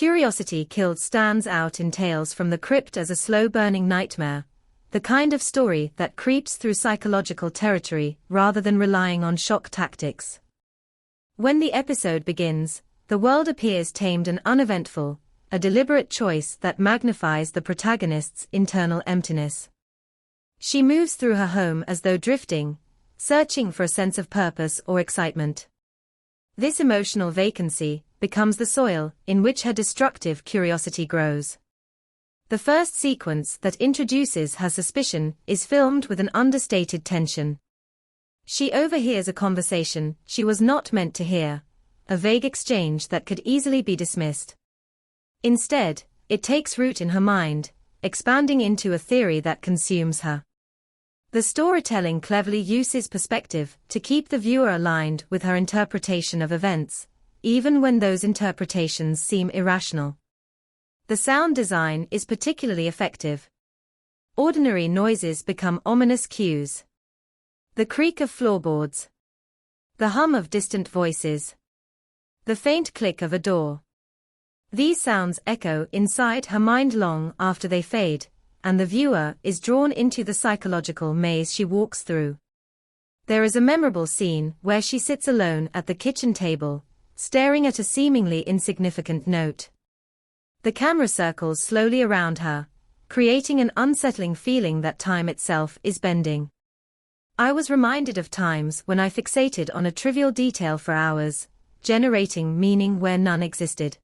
Curiosity Killed stands out in Tales from the Crypt as a slow-burning nightmare, the kind of story that creeps through psychological territory rather than relying on shock tactics. When the episode begins, the world appears tamed and uneventful, a deliberate choice that magnifies the protagonist's internal emptiness. She moves through her home as though drifting, searching for a sense of purpose or excitement. This emotional vacancy becomes the soil in which her destructive curiosity grows. The first sequence that introduces her suspicion is filmed with an understated tension. She overhears a conversation she was not meant to hear, a vague exchange that could easily be dismissed. Instead, it takes root in her mind, expanding into a theory that consumes her. The storytelling cleverly uses perspective to keep the viewer aligned with her interpretation of events, even when those interpretations seem irrational. The sound design is particularly effective. Ordinary noises become ominous cues. The creak of floorboards. The hum of distant voices. The faint click of a door. These sounds echo inside her mind long after they fade, and the viewer is drawn into the psychological maze she walks through. There is a memorable scene where she sits alone at the kitchen table, staring at a seemingly insignificant note. The camera circles slowly around her, creating an unsettling feeling that time itself is bending. I was reminded of times when I fixated on a trivial detail for hours, generating meaning where none existed.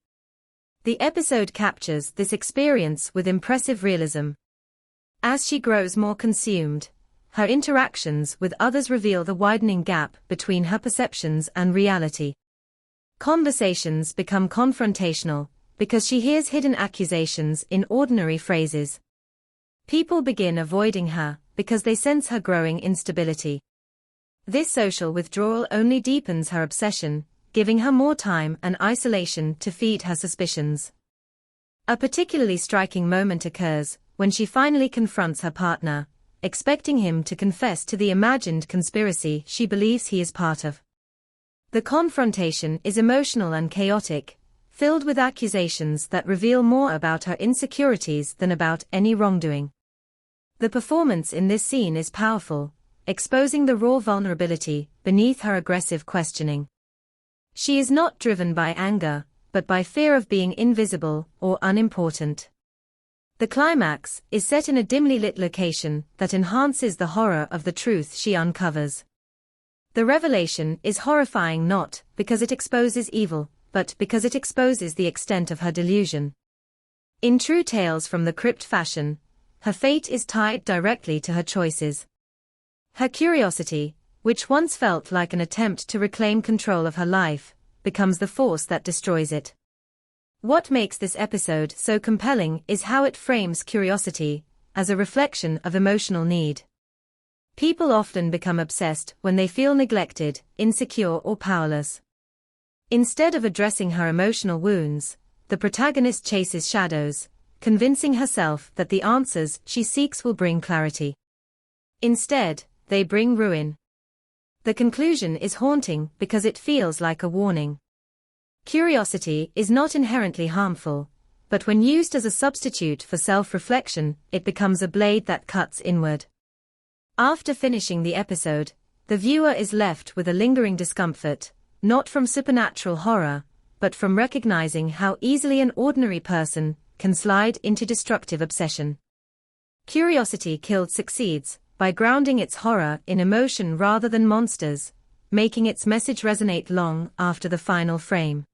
The episode captures this experience with impressive realism. As she grows more consumed, her interactions with others reveal the widening gap between her perceptions and reality. Conversations become confrontational, because she hears hidden accusations in ordinary phrases. People begin avoiding her, because they sense her growing instability. This social withdrawal only deepens her obsession, giving her more time and isolation to feed her suspicions. A particularly striking moment occurs when she finally confronts her partner, expecting him to confess to the imagined conspiracy she believes he is part of. The confrontation is emotional and chaotic, filled with accusations that reveal more about her insecurities than about any wrongdoing. The performance in this scene is powerful, exposing the raw vulnerability beneath her aggressive questioning. She is not driven by anger, but by fear of being invisible or unimportant. The climax is set in a dimly lit location that enhances the horror of the truth she uncovers. The revelation is horrifying not because it exposes evil, but because it exposes the extent of her delusion. In true Tales from the Crypt fashion, her fate is tied directly to her choices. Her curiosity, which once felt like an attempt to reclaim control of her life, becomes the force that destroys it. What makes this episode so compelling is how it frames curiosity as a reflection of emotional need. People often become obsessed when they feel neglected, insecure, or powerless. Instead of addressing her emotional wounds, the protagonist chases shadows, convincing herself that the answers she seeks will bring clarity. Instead, they bring ruin. The conclusion is haunting because it feels like a warning. Curiosity is not inherently harmful, but when used as a substitute for self-reflection, it becomes a blade that cuts inward. After finishing the episode, the viewer is left with a lingering discomfort, not from supernatural horror, but from recognizing how easily an ordinary person can slide into destructive obsession. Curiosity Killed succeeds by grounding its horror in emotion rather than monsters, making its message resonate long after the final frame.